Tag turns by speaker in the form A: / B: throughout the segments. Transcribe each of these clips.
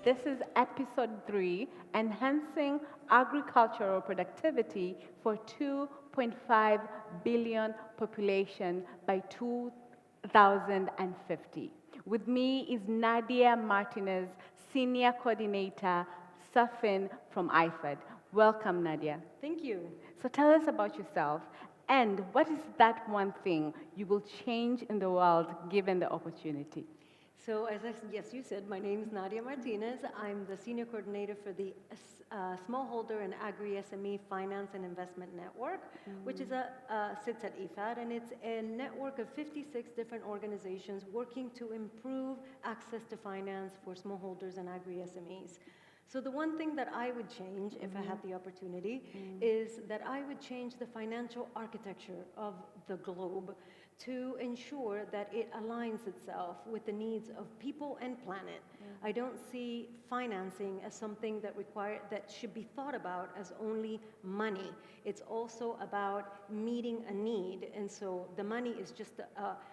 A: This is episode 3, Enhancing Agricultural Productivity for 2.5 billion population by 2050. With me is Nadia Martinez, Senior Coordinator, Surfing from IFAD. Welcome, Nadia.
B: Thank you.
A: So tell us about yourself and what is that one thing you will change in the world given the opportunity?
B: So, yes, you said, my name is Nadia Martinez. I'm the Senior Coordinator for the Smallholder and Agri-SME Finance and Investment Network, which is sits at IFAD, and it's a network of 56 different organizations working to improve access to finance for smallholders and agri-SMEs. So the one thing that I would change, if I had the opportunity, is that I would change the financial architecture of the globe to ensure that it aligns itself with the needs of people and planet. I don't see financing as something that should be thought about as only money. It's also about meeting a need, and so the money is just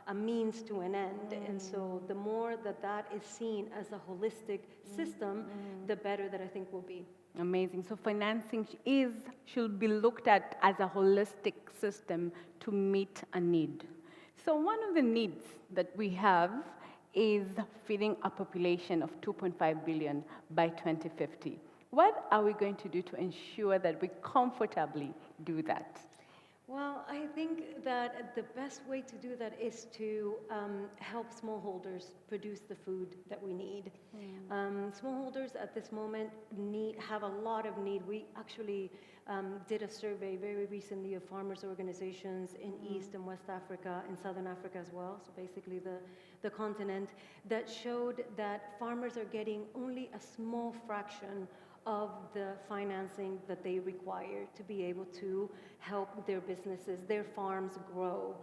B: a means to an end. And so the more that is seen as a holistic system, the better that I think will be.
A: Amazing. So financing should be looked at as a holistic system to meet a need. So one of the needs that we have is feeding a population of 2.5 billion by 2050. What are we going to do to ensure that we comfortably do that?
B: Well, I think that the best way to do that is to help smallholders produce the food that we need. Smallholders at this moment have a lot of need. We actually did a survey very recently of farmers' organizations in East and West Africa, and Southern Africa as well, so basically the continent, that showed that farmers are getting only a small fraction of the financing that they require to be able to help their businesses, their farms grow.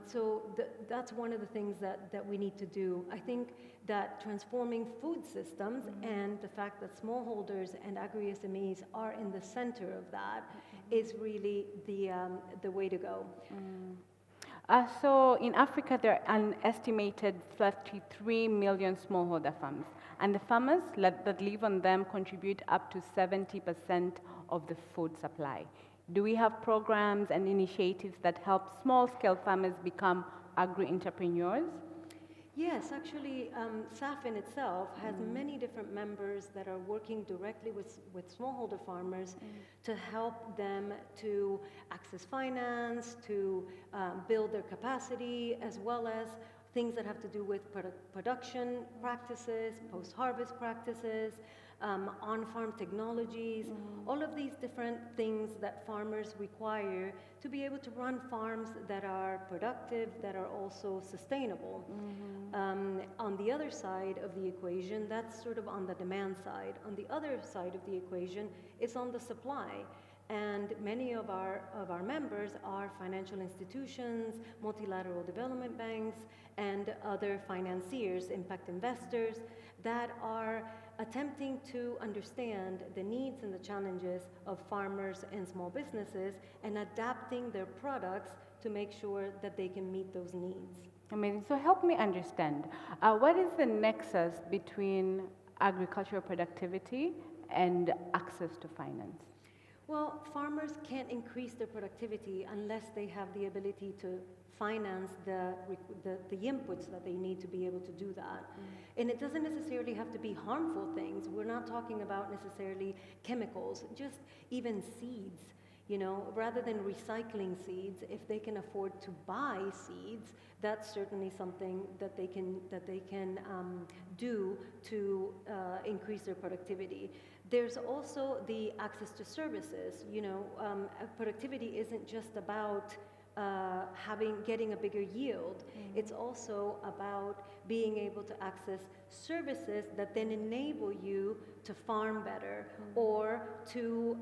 B: So that's one of the things that we need to do. I think that transforming food systems and the fact that smallholders and agri-SMEs are in the center of that is really the way to go.
A: So in Africa, there are an estimated 33 million smallholder farms, and the farmers that live on them contribute up to 70% of the food supply. Do we have programs and initiatives that help small-scale farmers become agri-entrepreneurs?
B: Yes, actually, SAFIN itself has many different members that are working directly with smallholder farmers to help them to access finance, to build their capacity, as well as things that have to do with production practices, post-harvest practices, on-farm technologies, all of these different things that farmers require to be able to run farms that are productive, that are also sustainable. On the other side of the equation, that's sort of on the demand side. On the other side of the equation is on the supply. And many of our members are financial institutions, multilateral development banks, and other financiers, impact investors, that are attempting to understand the needs and the challenges of farmers and small businesses and adapting their products to make sure that they can meet those needs.
A: Amazing. So help me understand, what is the nexus between agricultural productivity and access to finance?
B: Well, farmers can't increase their productivity unless they have the ability to finance the inputs that they need to be able to do that. And it doesn't necessarily have to be harmful things. We're not talking about necessarily chemicals, just even seeds. You know, rather than recycling seeds, if they can afford to buy seeds, that's certainly something that they can do to increase their productivity. There's also the access to services. You know, productivity isn't just about getting a bigger yield. It's also about being able to access services that then enable you to farm better or to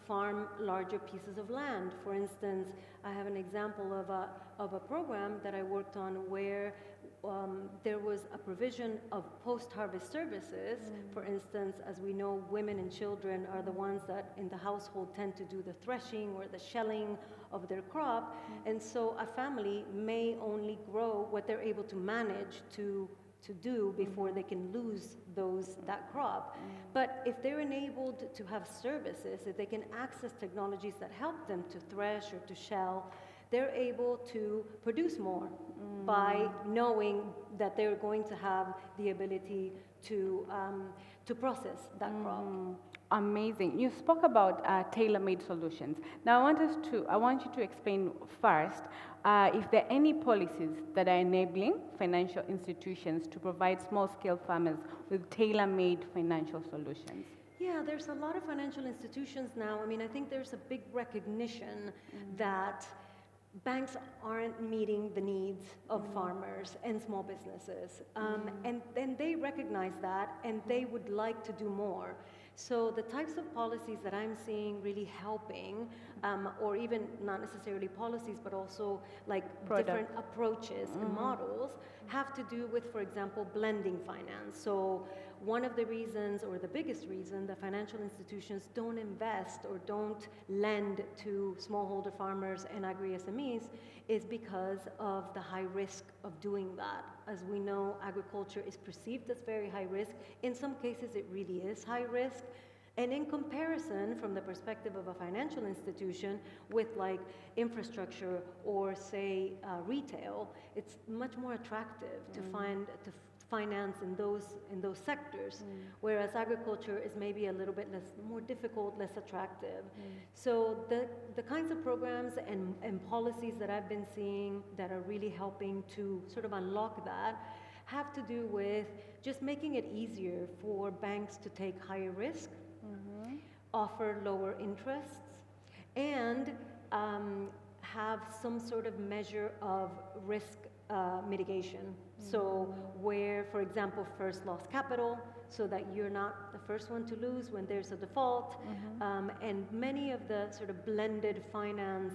B: farm larger pieces of land. For instance, I have an example of a program that I worked on where there was a provision of post-harvest services. For instance, as we know, women and children are the ones that in the household tend to do the threshing or the shelling of their crop, and so a family may only grow what they're able to manage to to do before they can lose that crop. But if they're enabled to have services, if they can access technologies that help them to thresh or to shell, they're able to produce more by knowing that they're going to have the ability to process that crop.
A: Amazing. You spoke about tailor-made solutions. Now, I want you to explain first if there are any policies that are enabling financial institutions to provide small-scale farmers with tailor-made financial solutions.
B: Yeah, there's a lot of financial institutions now. I mean, I think there's a big recognition that banks aren't meeting the needs of farmers and small businesses. And they recognize that, and they would like to do more. So the types of policies that I'm seeing really helping, or even not necessarily policies, but also like different approaches and models, have to do with, for example, blending finance. So one of the reasons, or the biggest reason, that financial institutions don't invest or don't lend to smallholder farmers and agri-SMEs is because of the high risk of doing that. As we know, agriculture is perceived as very high risk. In some cases, it really is high risk. And in comparison, from the perspective of a financial institution with like infrastructure or say retail, it's much more attractive to finance in those sectors, whereas agriculture is maybe a little bit more difficult, less attractive. So the kinds of programs and policies that I've been seeing that are really helping to sort of unlock that have to do with just making it easier for banks to take higher risk, offer lower interests, and have some sort of measure of risk mitigation. So where, for example, first loss capital, so that you're not the first one to lose when there's a default. And many of the sort of blended finance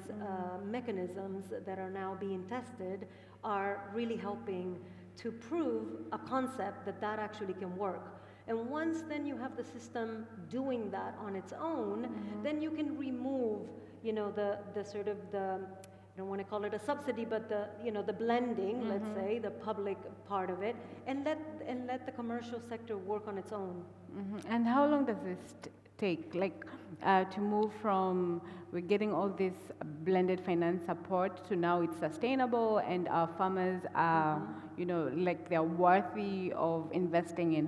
B: mechanisms that are now being tested are really helping to prove a concept that actually can work. And once then you have the system doing that on its own, then you can remove, you know, the sort of I don't want to call it a subsidy, but the blending, let's say, the public part of it, and let the commercial sector work on its own.
A: And how long does this take, like, to move from we're getting all this blended finance support to now it's sustainable and our farmers are, you know, like they're worthy of investing in?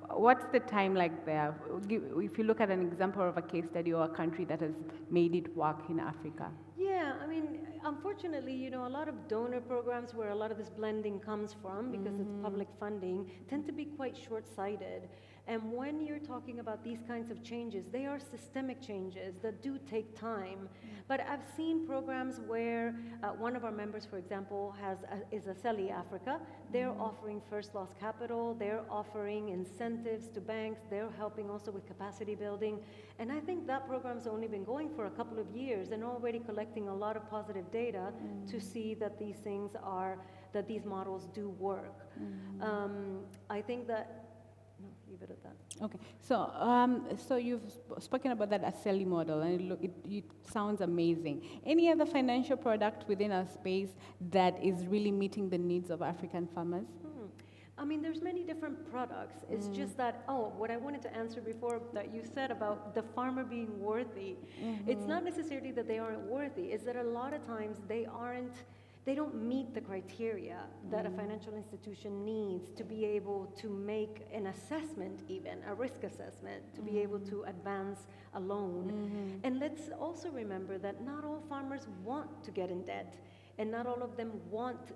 A: What's the time like there? If you look at an example of a case study or a country that has made it work in Africa.
B: Yeah, I mean, unfortunately, you know, a lot of donor programs where a lot of this blending comes from, because it's public funding, tend to be quite short-sighted. And when you're talking about these kinds of changes, they are systemic changes that do take time. But I've seen programs where one of our members, for example, is Aceli Africa. They're offering first loss capital. They're offering incentives to banks. They're helping also with capacity building. And I think that program's only been going for a couple of years and already collecting a lot of positive data to see that these models do work. I think that leave it at that.
A: Okay, so you've spoken about that Aceli model, and it sounds amazing. Any other financial product within our space that is really meeting the needs of African farmers?
B: I mean, there's many different products. It's just that, what I wanted to answer before that you said about the farmer being worthy. It's not necessarily that they aren't worthy, it's that a lot of times they don't meet the criteria that a financial institution needs to be able to make an assessment, even a risk assessment, to be able to advance a loan. And let's also remember that not all farmers want to get in debt, and not all of them want,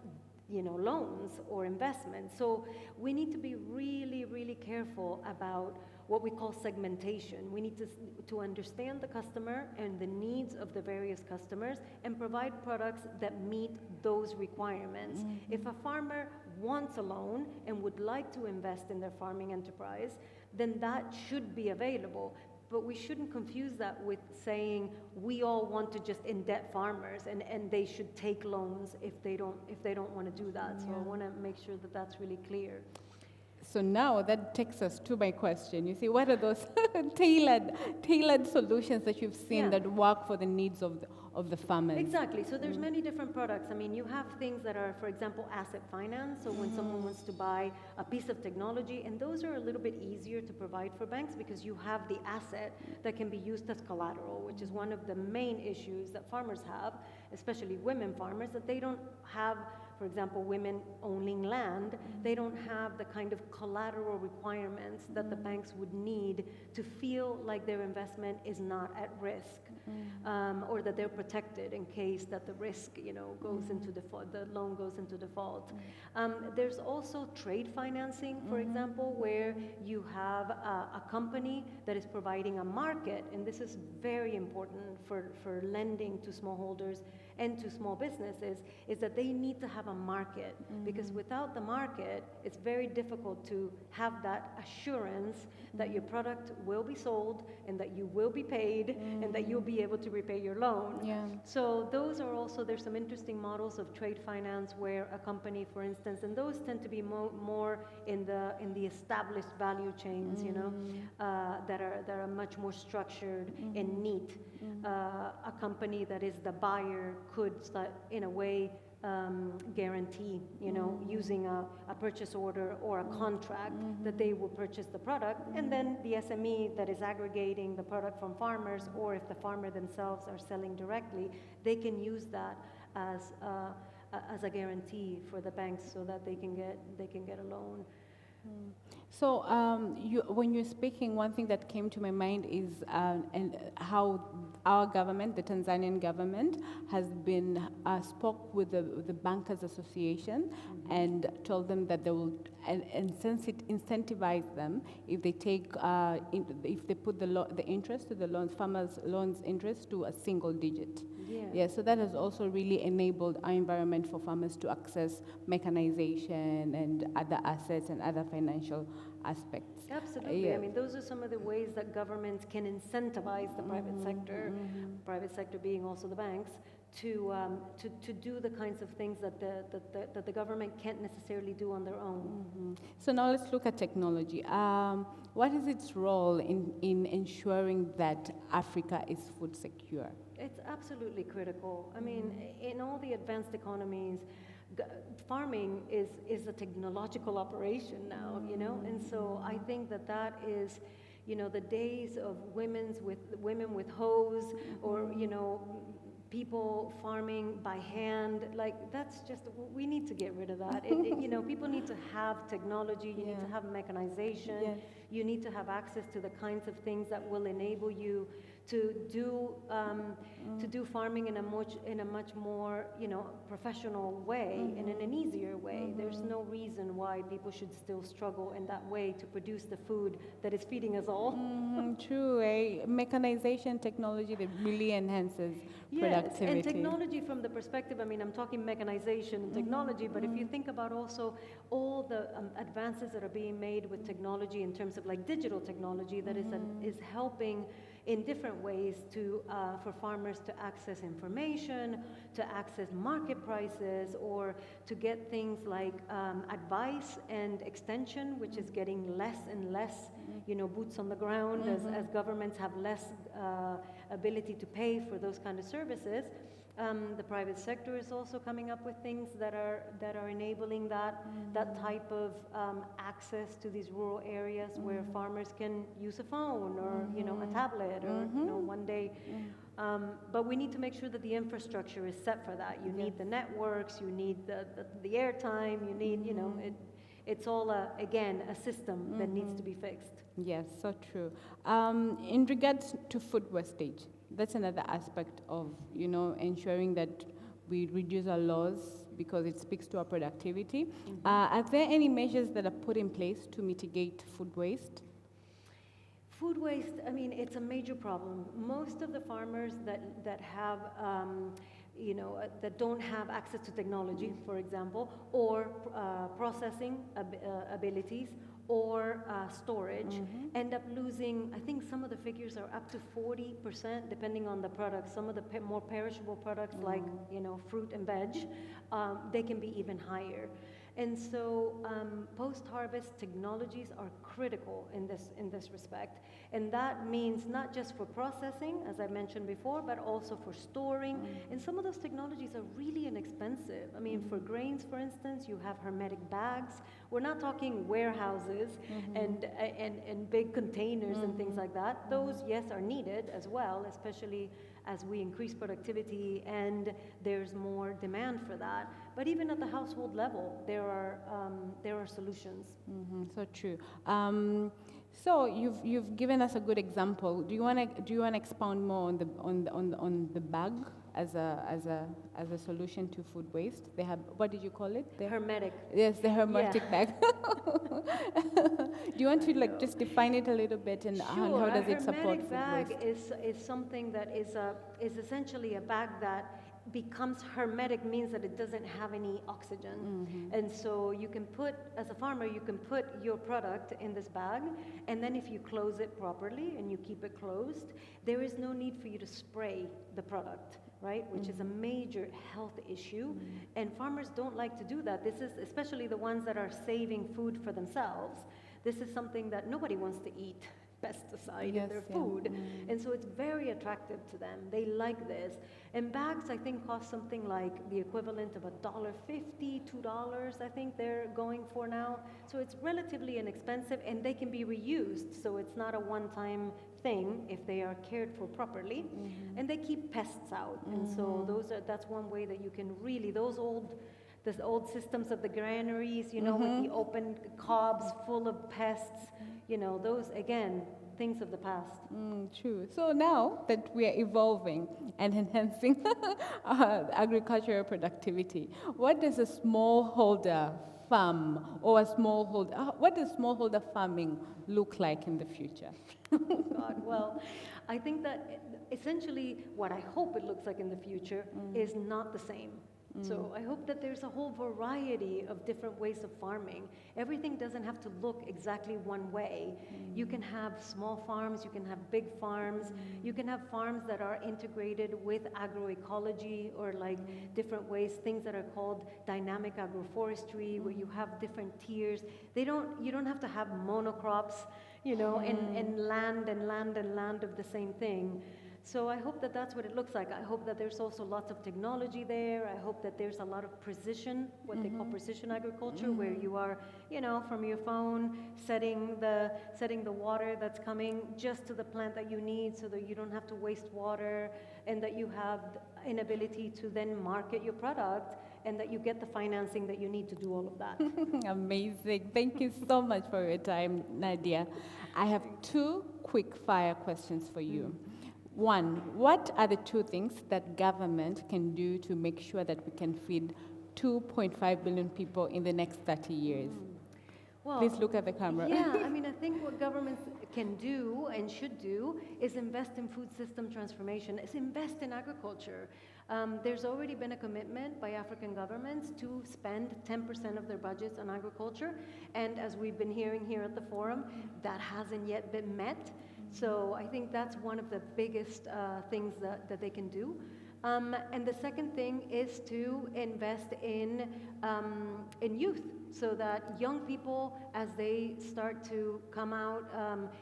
B: you know, loans or investments. So we need to be really, really careful about what we call segmentation. We need to understand the customer and the needs of the various customers and provide products that meet those requirements. If a farmer wants a loan and would like to invest in their farming enterprise, then that should be available. But we shouldn't confuse that with saying we all want to just in-debt farmers and they should take loans if they don't want to do that. So I want to make sure that that's really clear.
A: So now that takes us to my question. You see, what are those tailored solutions that you've seen
B: Yeah.
A: that work for the needs of the farmers?
B: Exactly. So there's many different products. I mean, you have things that are, for example, asset finance. So when someone wants to buy a piece of technology, and those are a little bit easier to provide for banks because you have the asset that can be used as collateral, which is one of the main issues that farmers have, especially women farmers, that they don't have, for example, women owning land, they don't have the kind of collateral requirements that the banks would need to feel like their investment is not at risk, or that they're protected in case that the risk, goes into default, the loan goes into default. There's also trade financing, for example, where you have a company that is providing a market, and this is very important for lending to smallholders and to small businesses, is that they need to have a market, because without the market, it's very difficult to have that assurance that your product will be sold and that you will be paid and that you'll be able to repay your loan.
A: Yeah.
B: So those are also, there's some interesting models of trade finance where a company, for instance, and those tend to be more in the established value chains, that are much more structured and neat. A company that is the buyer could start, in a way, guarantee, using a purchase order or a contract that they will purchase the product, and then the SME that is aggregating the product from farmers, or if the farmer themselves are selling directly, they can use that as a guarantee for the banks so that they can get a loan.
A: So when you're speaking, one thing that came to my mind is and how our government, the Tanzanian government, has been spoke with the Bankers Association and told them that they will incentivize them if they take if they put the interest to the loans, farmers' loans interest to a single digit. Yeah, so that has also really enabled our environment for farmers to access mechanization and other assets and other financial aspects.
B: Absolutely.
A: Yeah.
B: I mean, those are some of the ways that governments can incentivize the private sector being also the banks, to do the kinds of things that the government can't necessarily do on their own.
A: So now let's look at technology. What is its role in ensuring that Africa is food secure?
B: It's absolutely critical. I mean, in all the advanced economies, farming is a technological operation now, and so I think that is, the days of women with hoes, or people farming by hand, like that's just, we need to get rid of that. People need to have technology, you need to have mechanization,
A: Yes.
B: you need to have access to the kinds of things that will enable you to do farming in a much more professional way and in an easier way. There's no reason why people should still struggle in that way to produce the food that is feeding us all.
A: True, mechanization technology that really enhances productivity.
B: Yes, and technology from the perspective, I mean, I'm talking mechanization and technology, but if you think about also all the advances that are being made with technology in terms of like digital technology that is helping in different ways for farmers to access information, to access market prices, or to get things like advice and extension, which is getting less and less, boots on the ground as governments have less ability to pay for those kind of services. The private sector is also coming up with things that are enabling that type of access to these rural areas where farmers can use a phone or a tablet or one day. But we need to make sure that the infrastructure is set for that. You need the networks, you need the airtime, you need it's all again a system that needs to be fixed.
A: Yes, so true. In regards to food wastage, that's another aspect of, ensuring that we reduce our loss because it speaks to our productivity. Are there any measures that are put in place to mitigate food waste?
B: Food waste, I mean, it's a major problem. Most of the farmers that have, that don't have access to technology, for example, or processing abilities, or storage, end up losing, I think some of the figures are up to 40%, depending on the product. Some of the more perishable products, like fruit and veg, they can be even higher. And so post-harvest technologies are critical in this respect. And that means not just for processing, as I mentioned before, but also for storing. And some of those technologies are really inexpensive. I mean, for grains, for instance, you have hermetic bags. We're not talking warehouses and big containers and things like that. Those, yes, are needed as well, especially as we increase productivity and there's more demand for that. But even at the household level, there are solutions.
A: So true. So you've given us a good example. Do you want to expound more on the bag as a solution to food waste? They have, what did you call it?
B: Hermetic.
A: Yes, the hermetic
B: Yeah.
A: bag. Do you want to just define it a little bit and
B: Sure.
A: how does it support
B: A
A: food
B: hermetic
A: waste?
B: bag is something that is essentially a bag that becomes hermetic, means that it doesn't have any oxygen. And so you can put, as a farmer, you can put your product in this bag, and then if you close it properly and you keep it closed, there is no need for you to spray the product, right? Which is a major health issue. And farmers don't like to do that. This is especially the ones that are saving food for themselves. This is something that nobody wants to eat pesticide in their food. And so it's very attractive to them. They like this. And bags, I think, cost something like the equivalent of $1.50, $2, I think they're going for now. So it's relatively inexpensive, and they can be reused. So it's not a one-time thing if they are cared for properly. And they keep pests out. And so that's one way that you can really, those old systems of the granaries, you know, with the open cobs full of pests, you know, those, again, things of the past.
A: True. So now that we are evolving and enhancing agricultural productivity, what does a smallholder farm or what does smallholder farming look like in the future?
B: God, well, I think that essentially what I hope it looks like in the future is not the same. So I hope that there's a whole variety of different ways of farming. Everything doesn't have to look exactly one way. You can have small farms, you can have big farms, you can have farms that are integrated with agroecology or like different ways, things that are called dynamic agroforestry, where you have different tiers. You don't have to have monocrops, you know, and land of the same thing. So I hope that that's what it looks like. I hope that there's also lots of technology there. I hope that there's a lot of precision, what they call precision agriculture, where you are, you know, from your phone, setting the water that's coming just to the plant that you need so that you don't have to waste water, and that you have an ability to then market your product, and that you get the financing that you need to do all of that.
A: Amazing. Thank you so much for your time, Nadia. I have two quick fire questions for you. One, what are the two things that government can do to make sure that we can feed 2.5 billion people in the next 30 years?
B: Well,
A: Please look at the camera.
B: Yeah, I mean, I think what governments can do and should do is invest in food system transformation, is invest in agriculture. There's already been a commitment by African governments to spend 10% of their budgets on agriculture, and as we've been hearing here at the forum, that hasn't yet been met. So I think that's one of the biggest things that they can do. And the second thing is to invest in youth, so that young people, as they start to come out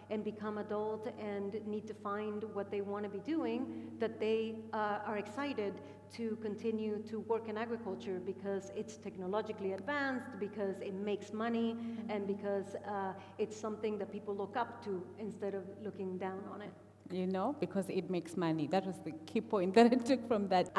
B: and become adult and need to find what they want to be doing, that they are excited to continue to work in agriculture because it's technologically advanced, because it makes money, and because it's something that people look up to instead of looking down on it.
A: You know, because it makes money. That was the key point that I took from that.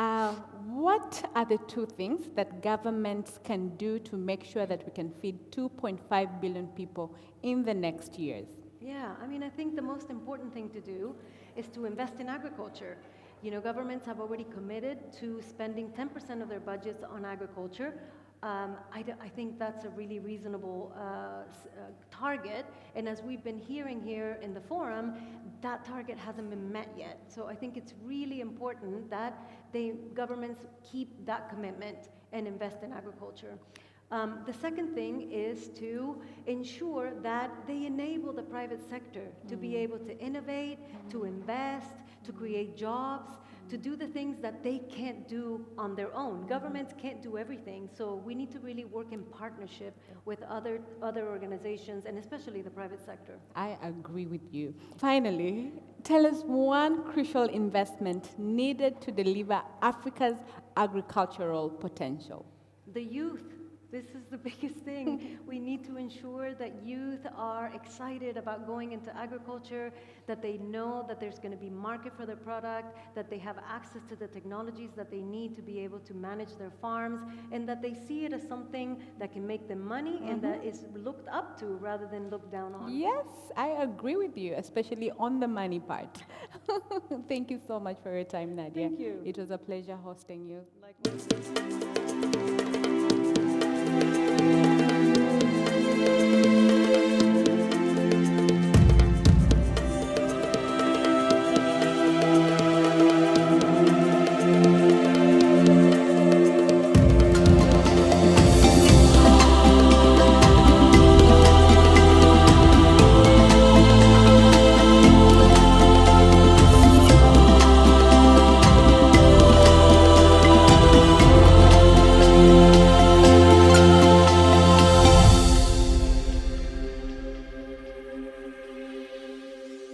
A: What are the two things that governments can do to make sure that we can feed 2.5 billion people in the next years?
B: Yeah, I mean, I think the most important thing to do is to invest in agriculture. You know, governments have already committed to spending 10% of their budgets on agriculture. I think that's a really reasonable target, and as we've been hearing here in the forum, that target hasn't been met yet. So I think it's really important that governments keep that commitment and invest in agriculture. The second thing is to ensure that they enable the private sector to be able to innovate, to invest, to create jobs, to do the things that they can't do on their own. Governments can't do everything, so we need to really work in partnership with other organizations, and especially the private sector.
A: I agree with you. Finally, tell us one crucial investment needed to deliver Africa's agricultural potential.
B: The youth. This is the biggest thing. We need to ensure that youth are excited about going into agriculture, that they know that there's going to be market for their product, that they have access to the technologies that they need to be able to manage their farms, and that they see it as something that can make them money and that is looked up to rather than looked down on.
A: Yes, I agree with you, especially on the money part. Thank you so much for your time, Nadia.
B: Thank you.
A: It was a pleasure hosting you.
B: Likewise.